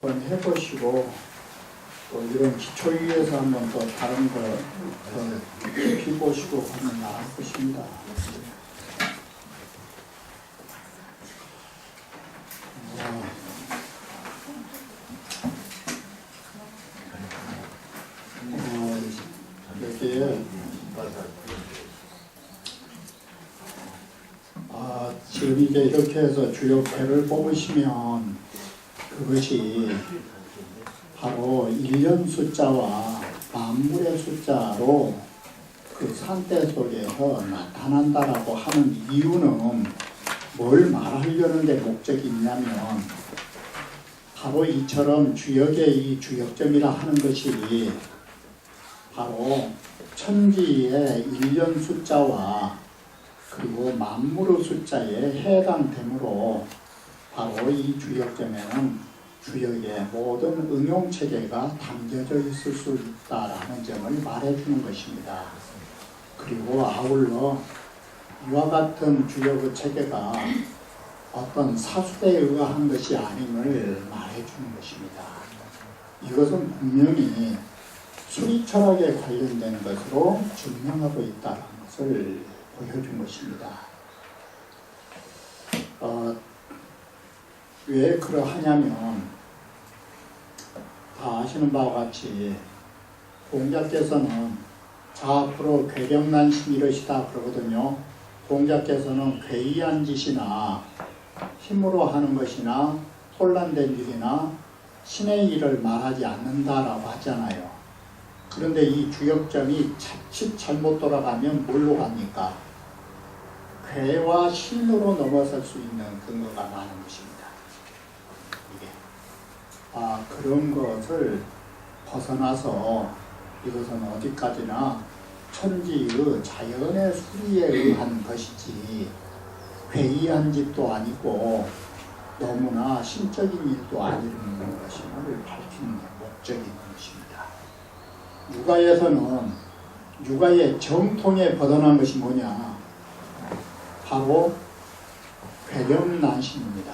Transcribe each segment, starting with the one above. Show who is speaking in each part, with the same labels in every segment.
Speaker 1: 한번 해보시고 또 이런 기초에 의해서 한번 또 다른 거 더 깊이 보시고 하면 나을 것입니다. 여기에 지금 이제 이렇게 해서 주요 배를 뽑으시면 그것이 바로 1년 숫자와 만물의 숫자로 그 산대 속에서 나타난다라고 하는 이유는 뭘 말하려는 데 목적이 있냐면 바로 이처럼 주역의 이 주역점이라 하는 것이 바로 천지의 1년 숫자와 그리고 만물의 숫자에 해당되므로 바로 이 주역점에는 주역의 모든 응용체계가 담겨져 있을 수 있다라는 점을 말해주는 것입니다. 그리고 아울러 이와 같은 주역의 체계가 어떤 사수대에 의한 것이 아님을 말해주는 것입니다. 이것은 분명히 수리철학에 관련된 것으로 증명하고 있다는 것을 보여준 것입니다. 왜 그러하냐면 다 아시는 바와 같이 공자께서는 자앞으로 괴력난신 이러시다 그러거든요. 공자께서는 괴이한 짓이나 힘으로 하는 것이나 혼란된 일이나 신의 일을 말하지 않는다라고 하잖아요. 그런데 이 주역점이 자칫 잘못 돌아가면 뭘로 갑니까? 괴와 신으로 넘어설 수 있는 근거가 많은 것입니다. 이게 그런 것을 벗어나서 이것은 어디까지나 천지의 자연의 수리에 의한 것이지 괴이한 짓도 아니고 너무나 신적인 일도 아니라는 것임을 밝히는 목적이 있는 것입니다. 육아에서는 육아의 정통에 벗어난 것이 뭐냐? 바로 괴력난신입니다.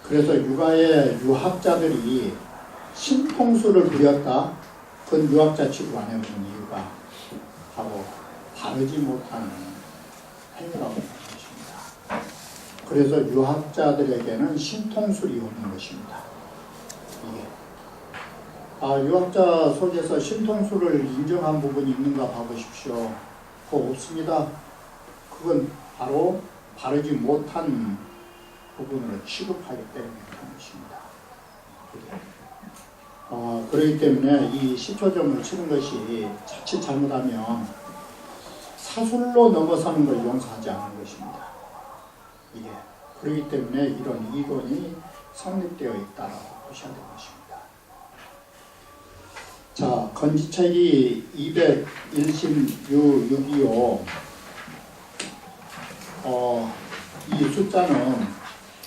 Speaker 1: 그래서 육아의 유학자들이 신통수를 부렸다. 그건 유학자 취급 안 해보는 이유가 바로 바르지 못하는 행위라고 하는 것입니다. 그래서 유학자들에게는 신통술이 없는 것입니다. 유학자 속에서 신통수를 인정한 부분이 있는가 봐보십시오. 그거 없습니다. 그건 바로 바르지 못한 부분으로 취급하기 때문에 그런 것입니다. 그렇기 때문에 이 시초점을 치는 것이 자칫 잘못하면 사술로 넘어서는 걸 용서하지 않는 것입니다. 이게 그렇기 때문에 이런 이론이 성립되어 있다라고 보셔야 될 것입니다. 자, 건지책이 216이요. 이 숫자는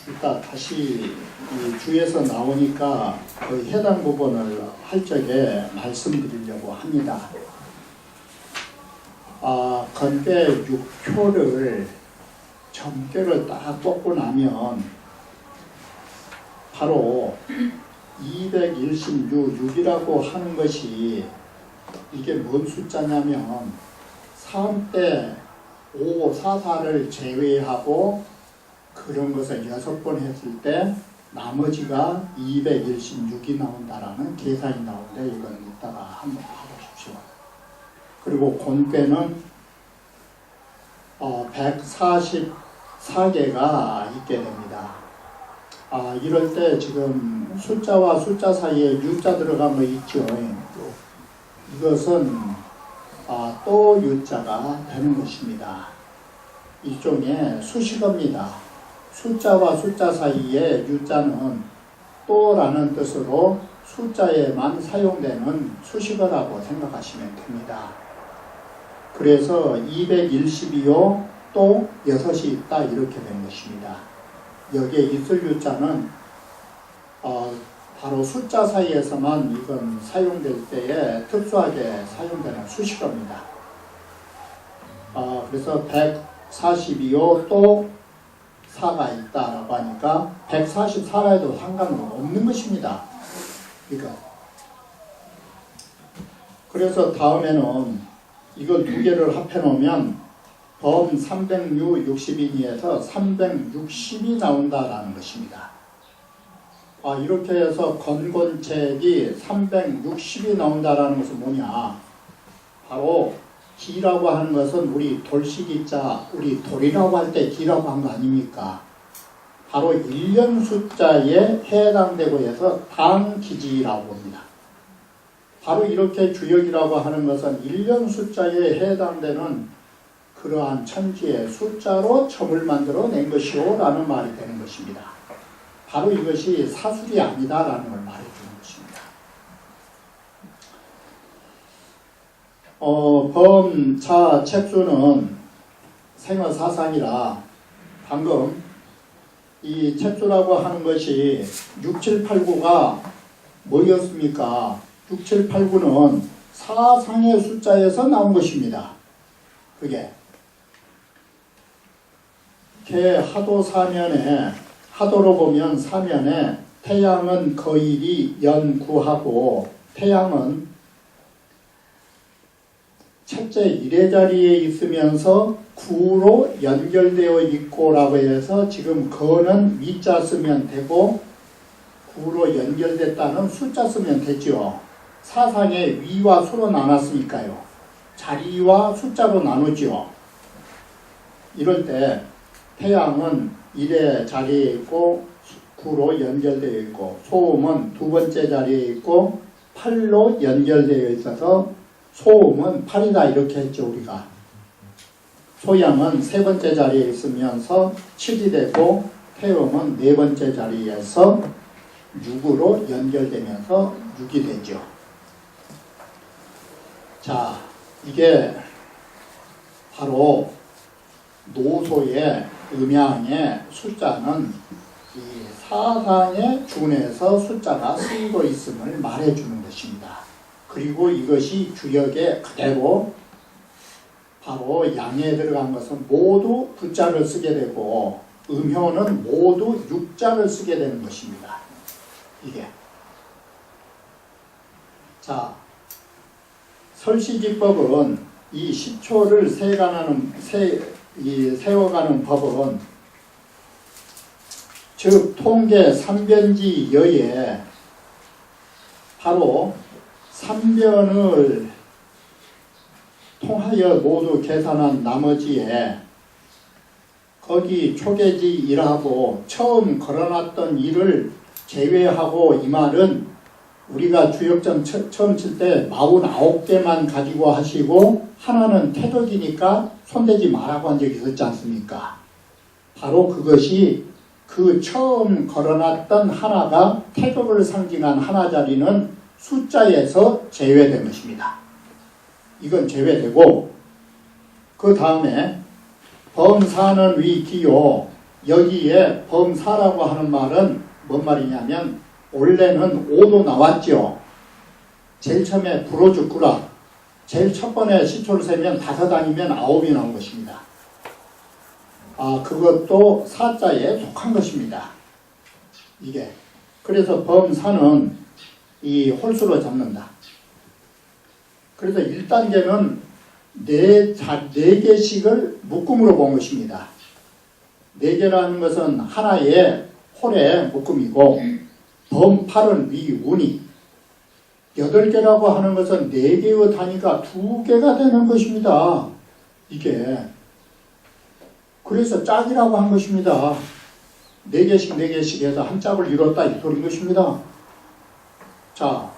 Speaker 1: 일단 다시 이 주에서 나오니까 거의 해당 부분을 할 적에 말씀드리려고 합니다. 건괴 6표를 점괘를 딱 뽑고 나면 바로 216이라고 하는 것이 이게 뭔 숫자냐면 3대 5, 4, 4를 제외하고 그런 것을 6번 했을 때 나머지가 216이 나온다라는 계산이 나오는데 이건 이따가 한번 봐보십시오. 그리고 곤괴는 144개가 있게 됩니다. 이럴 때 지금 숫자와 숫자 사이에 유자 들어간 거 있죠. 이것은 또 유자가 되는 것입니다. 일종의 수식어입니다. 숫자와 숫자 사이에 유자는 또라는 뜻으로 숫자에만 사용되는 수식어라고 생각하시면 됩니다. 그래서 212요 또 6이 있다 이렇게 된 것입니다. 여기에 있을 유자는 바로 숫자 사이에서만 이건 사용될 때에 특수하게 사용되는 수식어입니다. 그래서 142호 또 4가 있다라고 하니까 144라 해도 상관은 없는 것입니다. 그러니까 그래서 다음에는 이걸 두 개를 합해 놓으면 범 360인에서 360이 나온다라는 것입니다. 이렇게 해서 건곤책이 360이 나온다라는 것은 뭐냐? 바로 기라고 하는 것은 우리 돌시기자, 우리 돌이라고 할 때 기라고 한 거 아닙니까? 바로 1년 숫자에 해당되고 해서 당기지라고 합니다. 바로 이렇게 주역이라고 하는 것은 1년 숫자에 해당되는 그러한 천지의 숫자로 점을 만들어 낸 것이오 라는 말이 되는 것입니다. 바로 이것이 사술이 아니다라는 걸 말해주는 것입니다. 범차 책수는 생어사상이라 방금 이 책수라고 하는 것이 6, 7, 8, 9가 뭐였습니까? 6, 7, 8, 9는 사상의 숫자에서 나온 것입니다. 그게 하도 사면에 하도로 보면 사면에 태양은 거일이 연구하고 태양은 첫째 일의 자리에 있으면서 구로 연결되어 있고 라고 해서 지금 거는 위자 쓰면 되고 구로 연결됐다는 숫자 쓰면 되죠. 사상의 위와 수로 나눴으니까요. 자리와 숫자로 나누죠. 이럴 때 태양은 1의 자리에 있고 9로 연결되어 있고 소음은 두 번째 자리에 있고 8로 연결되어 있어서 소음은 8이다 이렇게 했죠. 우리가 소양은 세 번째 자리에 있으면서 7이 되고 태음은 네 번째 자리에서 6으로 연결되면서 6이 되죠. 자, 이게 바로 노소의 음양의 숫자는 이 사상에 준해서 숫자가 쓰이고 있음을 말해주는 것입니다. 그리고 이것이 주역에 그대로 바로 양에 들어간 것은 모두 부자를 쓰게 되고 음효는 모두 육자를 쓰게 되는 것입니다. 이게 자 설시기법은 이 시초를 세워가는 법은 즉 통계 삼변지여에 바로 삼변을 통하여 모두 계산한 나머지에 거기 초계지 일하고 처음 걸어놨던 일을 제외하고 이 말은 우리가 주역점 처음 칠 때 49개만 가지고 하시고 하나는 태덕이니까 손대지 말라고 한 적이 있었지 않습니까? 바로 그것이 그 처음 걸어놨던 하나가 태덕을 상징한 하나 자리는 숫자에서 제외된 것입니다. 이건 제외되고 그 다음에 범사는 위기요. 여기에 범사라고 하는 말은 뭔 말이냐면 원래는 5도 나왔죠. 제일 처음에 불어죽구라. 제일 첫 번에 시초를 세면 5 아니면 9이 나온 것입니다. 그것도 사자에 속한 것입니다. 이게. 그래서 범사는 이 홀수로 잡는다. 그래서 1단계는 4개씩을 묶음으로 본 것입니다. 4개라는 것은 하나의 홀의 묶음이고 범8은 위운이 8개라고 하는 것은 4개의 단위가 2개가 되는 것입니다. 이게 그래서 짝이라고 한 것입니다. 4개씩 해서 한 짝을 이뤘다 이 소리인 것입니다. 자,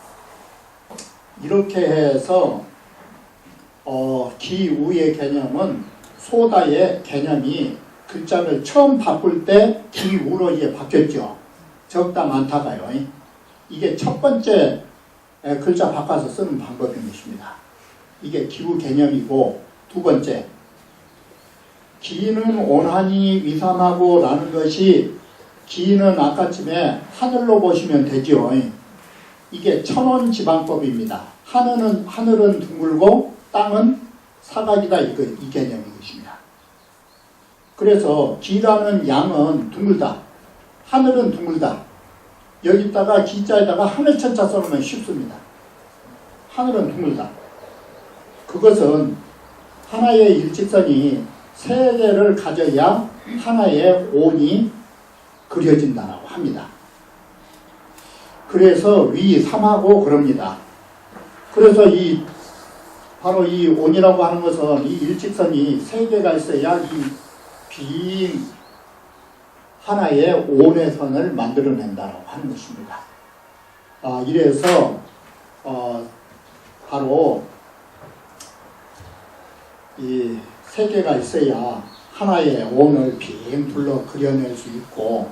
Speaker 1: 이렇게 해서 기우의 개념은 소다의 개념이 글자를 처음 바꿀 때 기우로 이제 바뀌었죠. 적다 많다가요. 이게 첫 번째 글자 바꿔서 쓰는 방법인 것입니다. 이게 기우 개념이고 두 번째 기는 온하니 위삼하고 라는 것이 기는 아까쯤에 하늘로 보시면 되죠. 이게 천원지방법입니다. 하늘은 둥글고 땅은 사각이다 이 개념인 것입니다. 그래서 기라는 양은 둥글다. 하늘은 둥글다. 여기다가 기자에다가 하늘천자 써놓으면 쉽습니다. 하늘은 둥글다. 그것은 하나의 일직선이 세 개를 가져야 하나의 온이 그려진다고 합니다. 그래서 위 3하고 그럽니다. 그래서 바로 이 온이라고 하는 것은 이 일직선이 세 개가 있어야 이 빈 하나의 온의 선을 만들어낸다고 하는 것입니다. 이래서 바로 이 세 개가 있어야 하나의 온을 빙 둘러 그려낼 수 있고,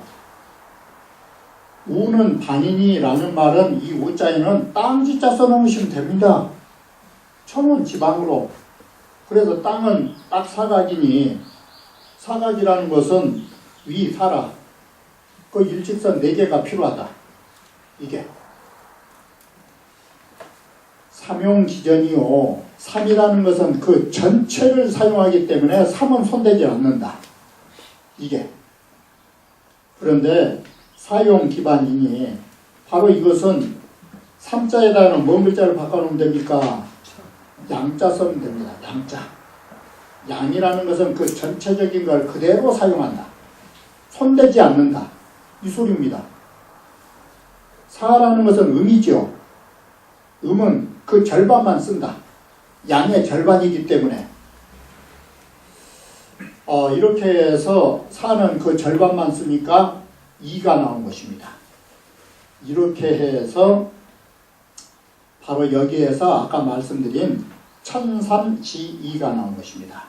Speaker 1: 우는 단인이라는 말은 이 우자에는 땅지자 써놓으시면 됩니다. 천은 지방으로. 그래서 땅은 딱 사각이니, 사각이라는 것은 위 사라. 그 일직선 4개가 필요하다. 이게 삼용기전이요. 3이라는 것은 그 전체를 사용하기 때문에 3은 손대지 않는다. 이게. 그런데 사용기반이니 바로 이것은 3자에다가는 뭔 글자를 바꿔놓으면 됩니까? 양자 쓰면 됩니다. 양자. 양이라는 것은 그 전체적인 걸 그대로 사용한다. 손대지 않는다. 이 소리입니다. 사라는 것은 음이죠. 음은 그 절반만 쓴다. 양의 절반이기 때문에. 이렇게 해서 사는 그 절반만 쓰니까 2가 나온 것입니다. 이렇게 해서 바로 여기에서 아까 말씀드린 천삼지이가 나온 것입니다.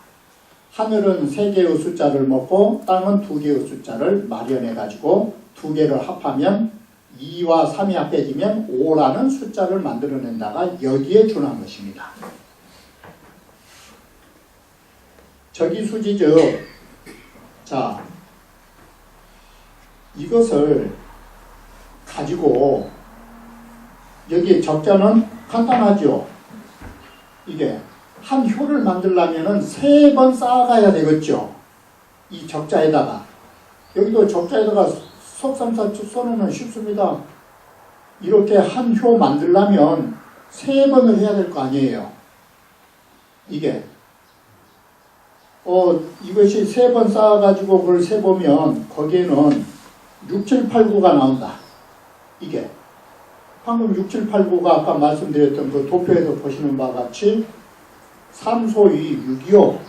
Speaker 1: 하늘은 3개의 숫자를 먹고 땅은 2개의 숫자를 마련해 가지고 2개를 합하면 2와 3이 합해지면 5라는 숫자를 만들어낸다가 여기에 준한 것입니다. 저기수지죠. 자, 이것을 가지고 여기 적자는 간단하죠. 이게 한 효를 만들려면 3번 쌓아가야 되겠죠. 이 적자에다가. 여기도 적자에다가 속삼사 써놓으면 쉽습니다. 이렇게 한 효 만들려면 3번을 해야 될 거 아니에요. 이게 이것이 3번 쌓아가지고 그걸 세보면 거기에는 6, 7, 8, 9가 나온다. 이게 방금 6, 7, 8, 9가 아까 말씀드렸던 그 도표에서 보시는 바와 같이 3소 2, 6이요.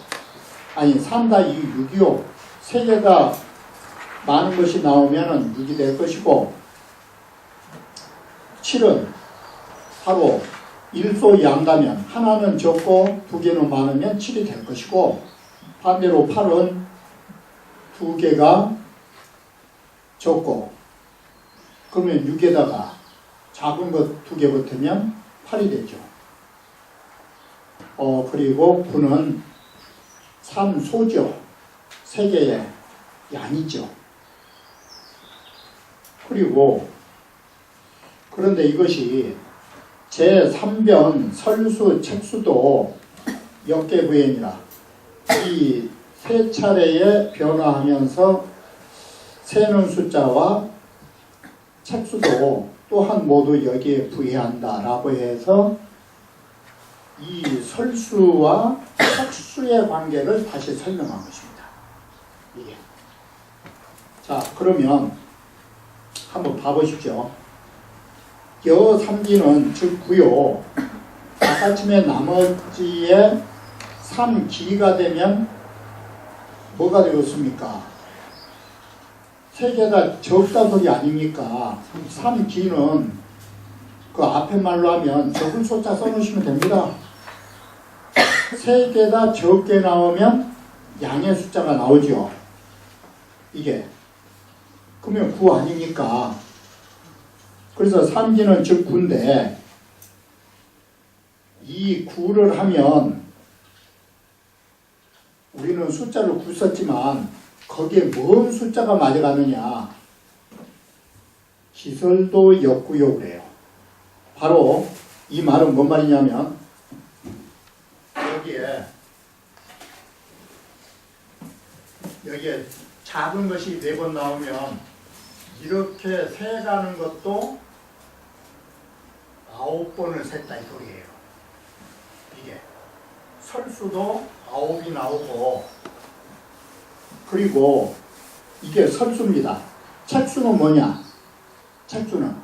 Speaker 1: 아니 3다 2, 6이요. 3개가 많은 것이 나오면 6이 될 것이고, 7은 바로 1소 양가면 하나는 적고 2개는 많으면 7이 될 것이고, 반대로 8은 2개가 적고 그러면 6에다가 작은 것 2개 붙으면 8이 되죠. 그리고 9는 3소죠. 3개의 양이죠. 그리고 그런데 이것이 제3변 설수 책수도 역계부행이라 이 3차례에 변화하면서 세는 숫자와 책수도 또한 모두 여기에 부여한다라고 해서 이 설수와 책수의 관계를 다시 설명한 것입니다. 이게. 자, 그러면 한번 봐보십시오. 여삼기는 즉 구요 아까침의 나머지에 3기가 되면 뭐가 되겠습니까? 3개가 적다 소리 아닙니까? 3기는 그 앞에 말로 하면 적은 숫자 써놓으시면 됩니다. 3개가 적게 나오면 양의 숫자가 나오죠. 이게. 그러면 9 아닙니까? 그래서 3기는 즉 9인데 이 9를 하면 우리는 숫자를 9 썼지만 거기에 뭔 숫자가 맞아가느냐. 기설도 역구요 그래요. 바로 이 말은 뭔 말이냐면 여기에 작은 것이 4번 나오면 이렇게 세가는 것도 9번을 셌다 이 소리예요. 이게 설수도 9이 나오고, 그리고 이게 설수입니다. 책수는 뭐냐? 책수는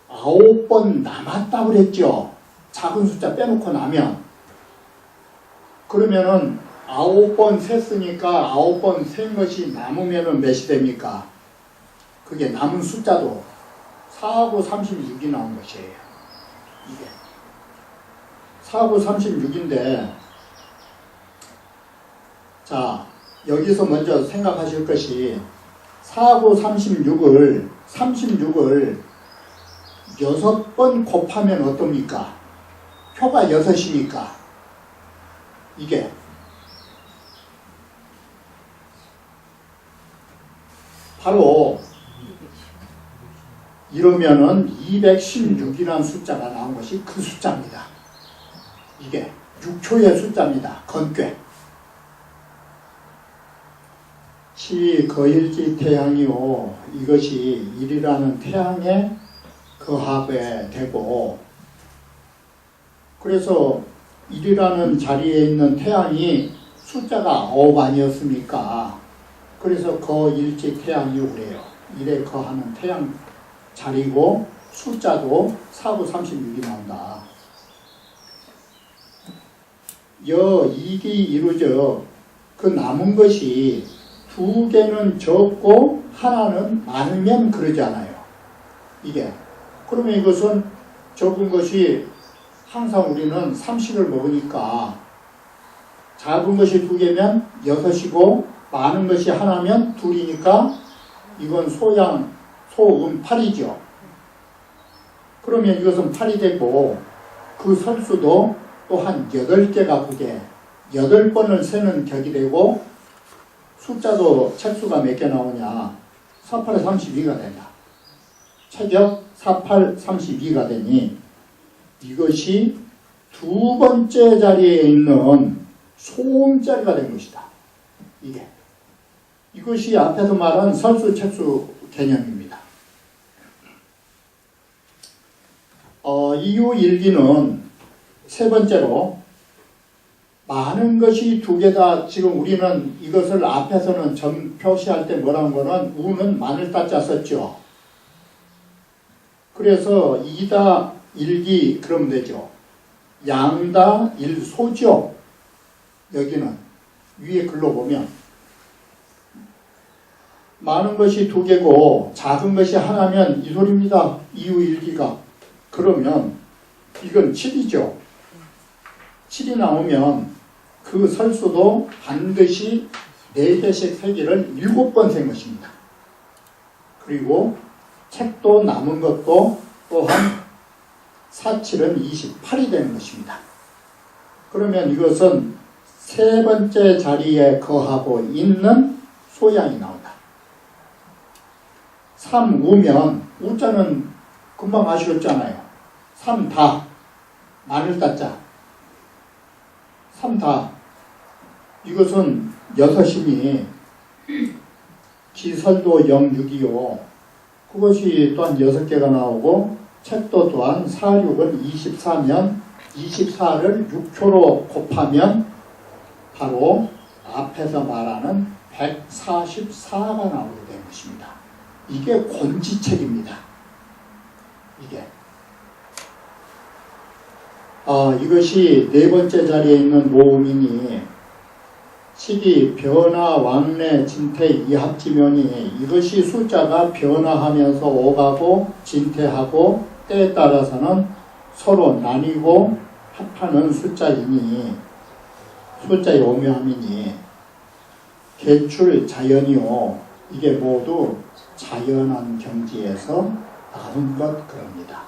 Speaker 1: 9번 남았다고 그랬죠. 작은 숫자 빼놓고 나면. 그러면은 9번 셌으니까 9번 센 것이 남으면은 몇이 됩니까? 그게 남은 숫자도 4하고 36이 나온 것이에요. 이게 4하고 36인데, 자, 여기서 먼저 생각하실 것이 4하고 36을 6번 곱하면 어떻습니까? 표가 6이니까 이게 바로 이러면은 216이라는 숫자가 나온 것이 그 숫자입니다. 이게 6초의 숫자입니다. 건꽤. 시 거일지 태양이요. 이것이 1이라는 태양의 거합에 되고, 그래서 1이라는 자리에 있는 태양이 숫자가 9 아니었습니까? 그래서 거일지 태양이요 그래요. 1에 거하는 태양 자리고 숫자도 4구 36이 나온다. 이기 이루죠. 그 남은 것이 2개는 적고 하나는 많으면 그러지 않아요. 이게. 그러면 이것은 적은 것이 항상 우리는 3식을 먹으니까 작은 것이 2개면 6이고 많은 것이 하나면 2이니까 이건 소음 8이죠. 그러면 이것은 8이 되고, 그 설수도 또한 8개가 9개, 8번을 세는 격이 되고, 숫자도 책수가 몇 개 나오냐? 4, 8에 32가 된다. 체격 4, 8, 32가 되니 이것이 2번째 자리에 있는 소음자리가 된 것이다. 이것이 앞에서 말한 설수, 책수 개념입니다. 이유 일기는 세 번째로 많은 것이 2개다. 지금 우리는 이것을 앞에서는 점 표시할 때 뭐라는 거는 우는 마늘 따자 썼죠. 그래서 2다 1기 그러면 되죠. 양다 1소죠. 여기는 위에 글로 보면 많은 것이 2개고 작은 것이 하나면 이 소리입니다. 이유 1기가. 그러면 이건 7이죠. 7이 나오면 그 설수도 반드시 4개씩 세기를 7번 센 것입니다. 그리고 책도 남은 것도 또한 4, 7은 28이 되는 것입니다. 그러면 이것은 세 번째 자리에 거하고 있는 소양이 나온다. 3, 우면 우자는 금방 아시겠잖아요. 3다 마늘 따자 3다 이것은 6이니 기설도 0, 6이요. 그것이 또한 6개가 나오고 책도 또한 4, 6은 24면 24를 6초로 곱하면 바로 앞에서 말하는 144가 나오게 된 것입니다. 이게 권지책입니다. 이것이 네 번째 자리에 있는 모음이니 식이 변화, 왕래, 진태, 이합지면이 이것이 숫자가 변화하면서 오가고 진태하고 때에 따라서는 서로 나뉘고 합하는 숫자이니 숫자의 오묘함이니 개출 자연이요. 이게 모두 자연한 경지에서 나온 것 그럽니다.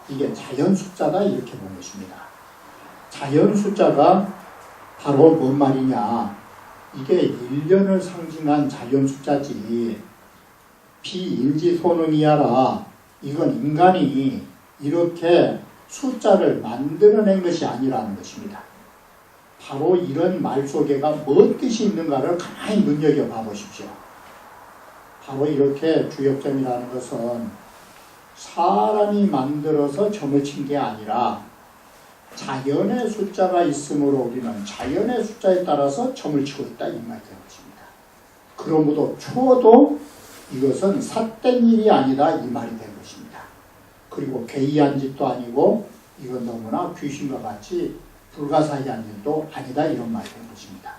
Speaker 1: 이게 자연 숫자다 이렇게 본 것입니다. 자연 숫자가 바로 뭔 말이냐. 이게 1년을 상징한 자연 숫자지 비인지소능이야라. 이건 인간이 이렇게 숫자를 만들어낸 것이 아니라는 것입니다. 바로 이런 말 속에가 무슨 뜻이 있는가를 가만히 눈여겨봐 보십시오. 바로 이렇게 주역점이라는 것은 사람이 만들어서 점을 친 게 아니라 자연의 숫자가 있으므로 우리는 자연의 숫자에 따라서 점을 치고 있다 이 말이 되는 것입니다. 그러므로 추워도 이것은 삿된 일이 아니다 이 말이 되는 것입니다. 그리고 괴이한 짓도 아니고 이건 너무나 귀신과 같이 불가사의한 일도 아니다 이런 말이 되는 것입니다.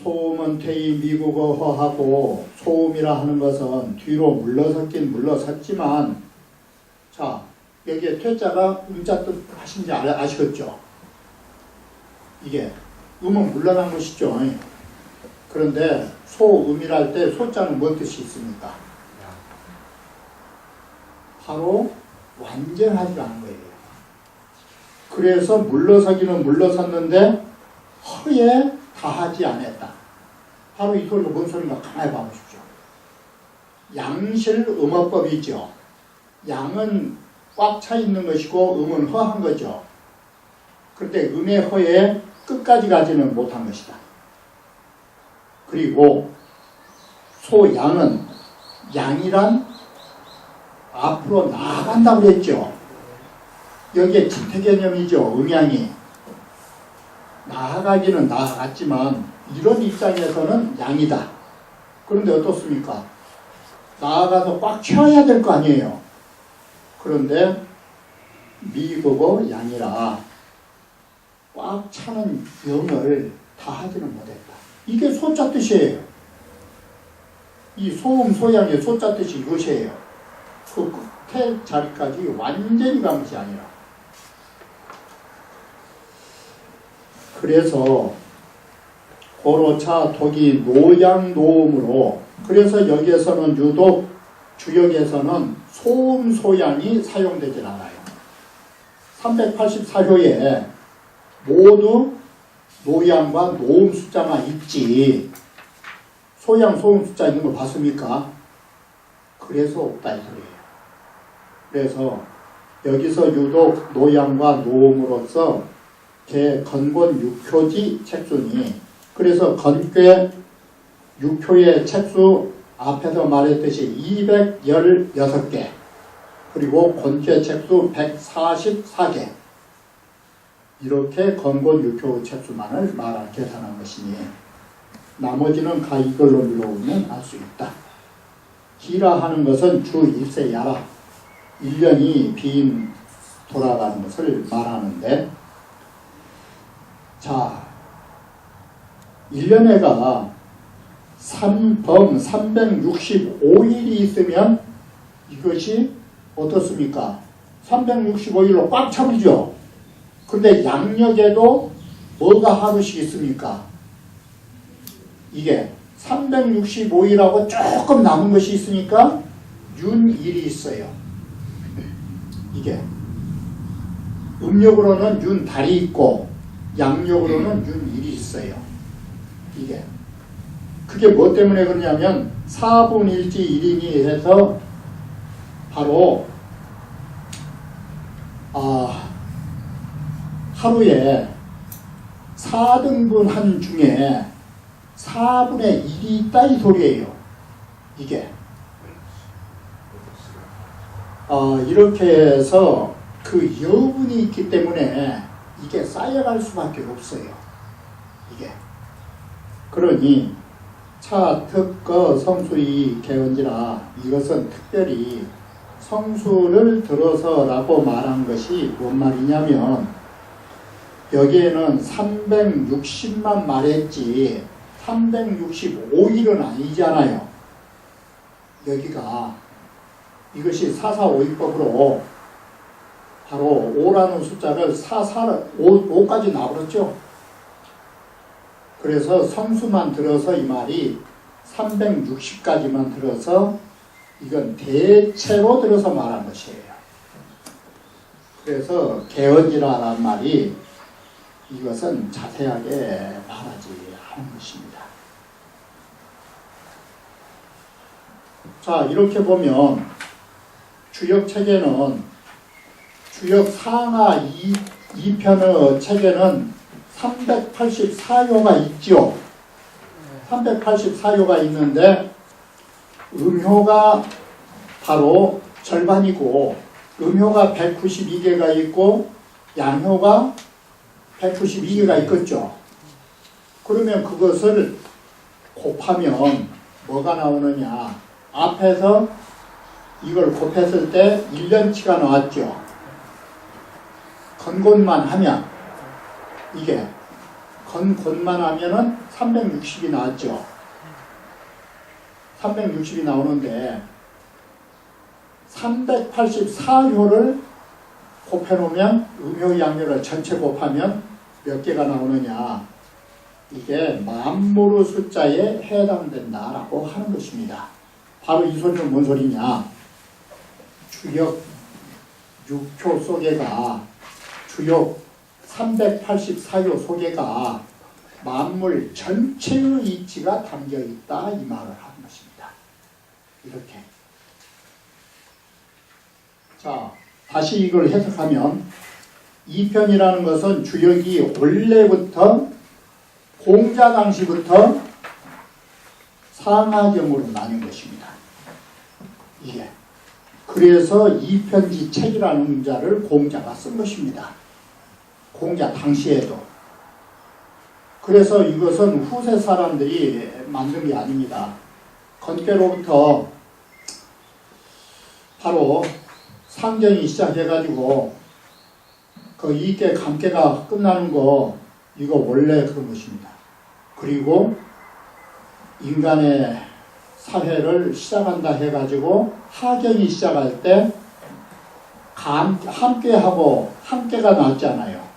Speaker 1: 소음은 퇴이 미국어 허하고 소음이라 하는 것은 뒤로 물러섰긴 물러섰지만 자 여기에 퇴자가 음자 뜻 하신지 아시겠죠? 이게 음은 물러난 것이죠. 그런데 소음이랄 때 소자는 뭔 뜻이 있습니까? 바로 완전하지가 거예요. 그래서 물러서기는 물러섰는데 허에 다하지 않았다. 바로 이 소리가 뭔 소리인가 가만히 봐보십시오. 양실음어법이죠. 양은 꽉 차 있는 것이고 음은 허한 거죠. 그런데 음의 허에 끝까지 가지는 못한 것이다. 그리고 소양은 양이란 앞으로 나아간다고 그랬죠. 여기에 지태 개념이죠. 음양이 나아가기는 나아갔지만 이런 입장에서는 양이다. 그런데 어떻습니까? 나아가서 꽉 채워야 될 거 아니에요. 그런데 미국어 양이라 꽉 차는 영을 다 하지는 못했다. 이게 소자 뜻이에요. 이 소음 소양의 소자 뜻이 이것이에요. 그 끝에 자리까지 완전히 간 것이 아니라. 그래서 고로차 독이 노양노음으로 그래서 여기에서는 유독 주역에서는 소음 소양이 사용되질 않아요. 384효에 모두 노양과 노음 숫자만 있지 소양 소음 숫자 있는 거 봤습니까? 그래서 없다 이 소리예요. 그래서 여기서 유독 노양과 노음으로서 건권 6효지 책수니 그래서 건괴 6효의 책수 앞에서 말했듯이 216개 그리고 권괴 책수 144개 이렇게 건권 6효 책수만을 계산한 것이니 나머지는 가 이걸로 미뤄오면 알 수 있다. 기라 하는 것은 주 입세 야라 1년이 빈 돌아가는 것을 말하는데 자 1년에가 범 365일이 있으면 이것이 어떻습니까? 365일로 꽉 차버리죠. 근데 양력에도 뭐가 하루씩 있습니까? 이게 365일하고 조금 남은 것이 있으니까 윤일이 있어요. 이게 음력으로는 윤달이 있고 양력으로는 윤일이 있어요. 이게 그게 뭐 때문에 그러냐면 4분일지 1인이 해서 바로 하루에 4등분 한 중에 4분의 1이 있다 이 소리예요. 이게 이렇게 해서 그 여분이 있기 때문에 이게 쌓여갈 수밖에 없어요. 이게 그러니 차, 특거, 성수이 개언지라 이것은 특별히 성수를 들어서라고 말한 것이 뭔 말이냐면 여기에는 360만 말했지 365일은 아니잖아요. 여기가 이것이 4452법으로 바로 5라는 숫자를 5까지 나버렸죠. 그래서 성수만 들어서 이 말이 360까지만 들어서 이건 대체로 들어서 말한 것이에요. 그래서 개언이라는 말이 이것은 자세하게 말하지 않은 것입니다. 자 이렇게 보면 주역 체계는 주역 상하 2편의 체계는 384효가 있죠. 384효가 있는데 음효가 바로 절반이고 음효가 192개가 있고 양효가 192개가 있겠죠. 그러면 그것을 곱하면 뭐가 나오느냐. 앞에서 이걸 곱했을 때 1년치가 나왔죠. 건곤만 하면 이게 건곤만 하면은 360이 나왔죠. 360이 나오는데 384효를 곱해놓으면 음효 양효를 전체 곱하면 몇 개가 나오느냐. 이게 만무르 숫자에 해당된다라고 하는 것입니다. 바로 이 소리는 뭔 소리냐. 주역 6효 속에가 주역 384효 속에가 만물 전체의 이치가 담겨있다 이 말을 하는 것입니다. 이렇게. 자, 다시 이걸 해석하면 이편이라는 것은 주역이 원래부터 공자 당시부터 상하경으로 나뉜 것입니다. 이게. 그래서 이편지 책이라는 문자를 공자가 쓴 것입니다. 공자 당시에도. 그래서 이것은 후세 사람들이 만든 게 아닙니다. 건괴로부터 바로 상경이 시작해가지고 그 이계 감계가 끝나는 거 이거 원래 그런 것입니다. 그리고 인간의 사회를 시작한다 해가지고 하경이 시작할 때 함께하고 함께가 나왔잖아요.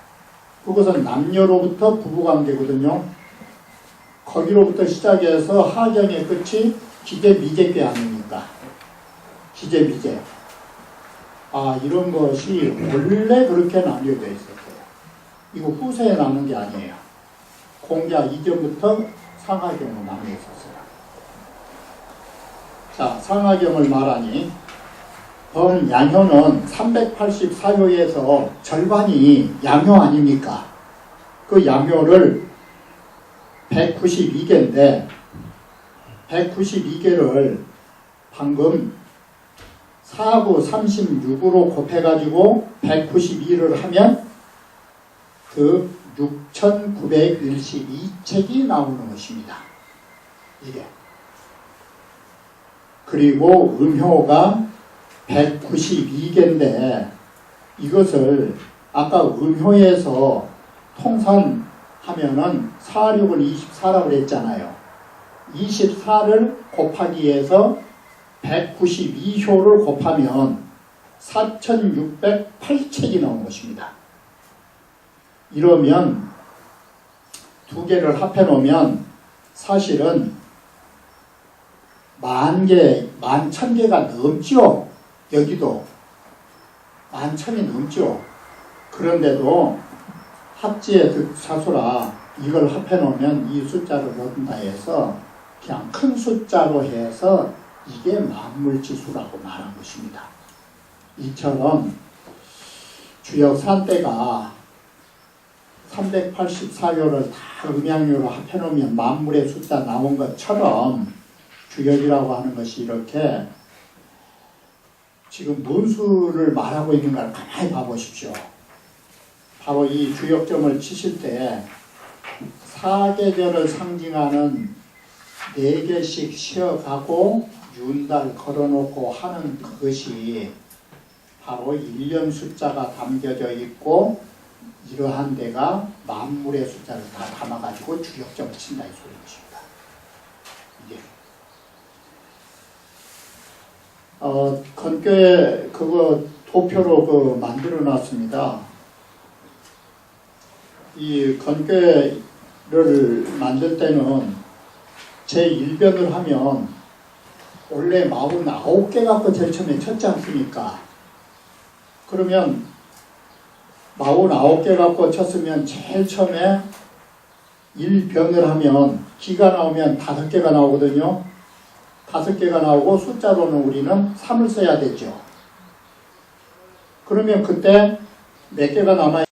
Speaker 1: 그것은 남녀로부터 부부관계거든요. 거기로부터 시작해서 하경의 끝이 기재미재께 아닙니까? 기재미재. 아, 이런 것이 원래 그렇게 나뉘어져 있었어요. 이거 후세에 나눈 게 아니에요. 공자 이전부터 상하경으로 나뉘어 있었어요. 자, 상하경을 말하니 번 양효는 384효에서 절반이 양효 아닙니까? 그 양효를 192개인데 192개를 방금 4구 36으로 곱해가지고 192를 하면 그 6912책이 나오는 것입니다. 이게. 그리고 음효가 192개인데 이것을 아까 음효에서 통산하면은 4,6은 24라고 했잖아요. 24를 곱하기 위해서 192효를 곱하면 4,608책이 나온 것입니다. 이러면 두 개를 합해 놓으면 사실은 10,000개, 11,000개가 넘죠. 여기도 11,000이 넘죠. 그런데도 합지에 득사소라 이걸 합해 놓으면 이 숫자를 얻는다 해서 그냥 큰 숫자로 해서 이게 만물지수라고 말한 것입니다. 이처럼 주역 산대가 384효를 다 음양효로 합해놓으면 만물의 숫자 나온 것처럼 주역이라고 하는 것이 이렇게 지금 문수를 말하고 있는 걸 가만히 봐보십시오. 바로 이 주역점을 치실 때 사계절을 상징하는 4개씩 쉬어가고 윤달 걸어놓고 하는 그것이 바로 1년 숫자가 담겨져 있고 이러한 데가 만물의 숫자를 다 담아가지고 주역점을 친다 이 소리인 것입니다. 이게 건교에 그거 도표로 그 만들어 놨습니다. 이 건교를 만들 때는 제 1변을 하면 원래 49개 갖고 제일 처음에 쳤지 않습니까? 그러면 49개 갖고 쳤으면 제일 처음에 1변을 하면 기가 나오면 5개가 나오거든요. 5개가 나오고 숫자로는 우리는 3을 써야 되죠. 그러면 그때 몇 개가 남아야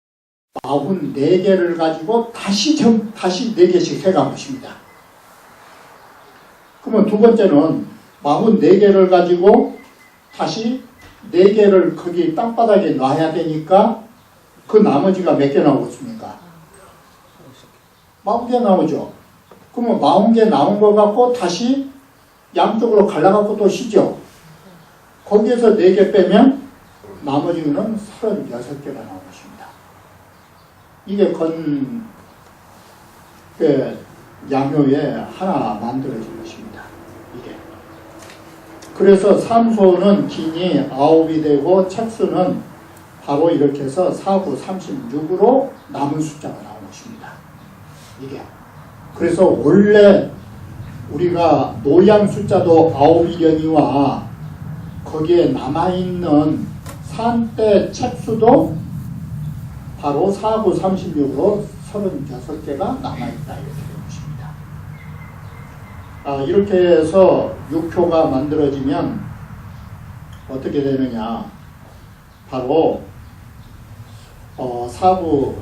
Speaker 1: 44개를 가지고 다시 4개씩 해가 것입니다. 그러면 두 번째는 44개를 가지고 다시 4개를 거기 땅바닥에 놔야 되니까 그 나머지가 몇 개 나오겠습니까? 40개 나오죠. 그러면 40개 나온 거 갖고 다시 양쪽으로 갈라갖고 또 쉬죠. 거기에서 4개 빼면 나머지는 36개가 나온 것입니다. 이게 양효에 하나 만들어진 것입니다. 이게. 그래서 삼소는 긴이 9이 되고 책수는 바로 이렇게 해서 4, 9, 36으로 남은 숫자가 나온 것입니다. 이게. 그래서 원래 우리가 노양 숫자도 9이려니와 거기에 남아있는 산때 책수도 바로 4, 9, 36으로 36개가 남아있다. 이렇게 된 것입니다. 이렇게 해서 6효가 만들어지면 어떻게 되느냐. 바로 4, 9,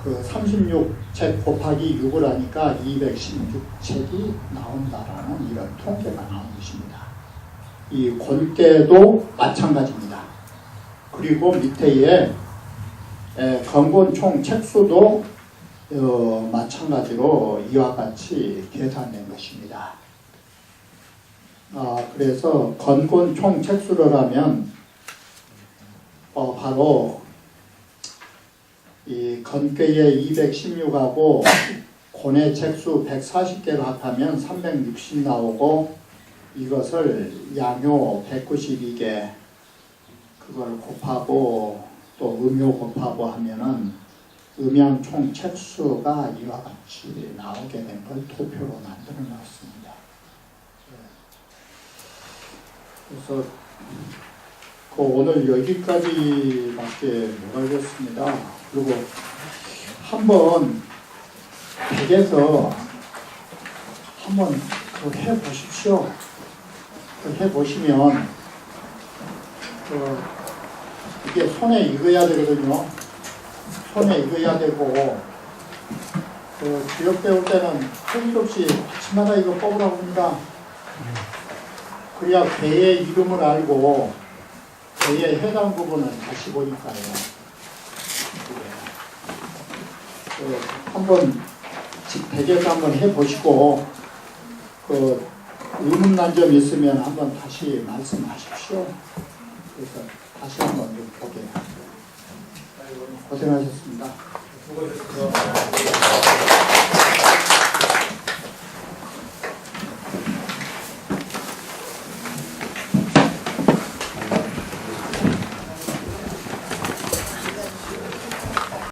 Speaker 1: 36책 곱하기 6을 하니까 216책이 나온다라는 이런 통계가 나온 것입니다. 이 권계도 마찬가지입니다. 그리고 밑에에 건곤총 책수도 마찬가지로 이와 같이 계산된 것입니다. 그래서 건곤총 책수를 하면 바로 이 건괴의 216하고 곤의 책수 140개를 합하면 360 나오고 이것을 양효 192개 그걸 곱하고 또 음효 곱하고 하면은 음양 총 책수가 이와 같이 나오게 된 걸 도표로 만들어 놨습니다. 그래서 오늘 여기까지밖에 못 하겠습니다. 그리고 한번 댁에서 한번 해보십시오. 해보시면 이게 손에 익어야 되거든요. 손에 익어야 되고 기록 배울 때는 틀림 없이 아침마다 이거 뽑으라고 합니다. 그래야 개의 이름을 알고 개의 해당 부분을 다시 보니까요. 한번 댁에서 한번 해보시고 의문난점 있으면 한번 다시 말씀하십시오. 그래서 다시 한번 보게. 고생하셨습니다.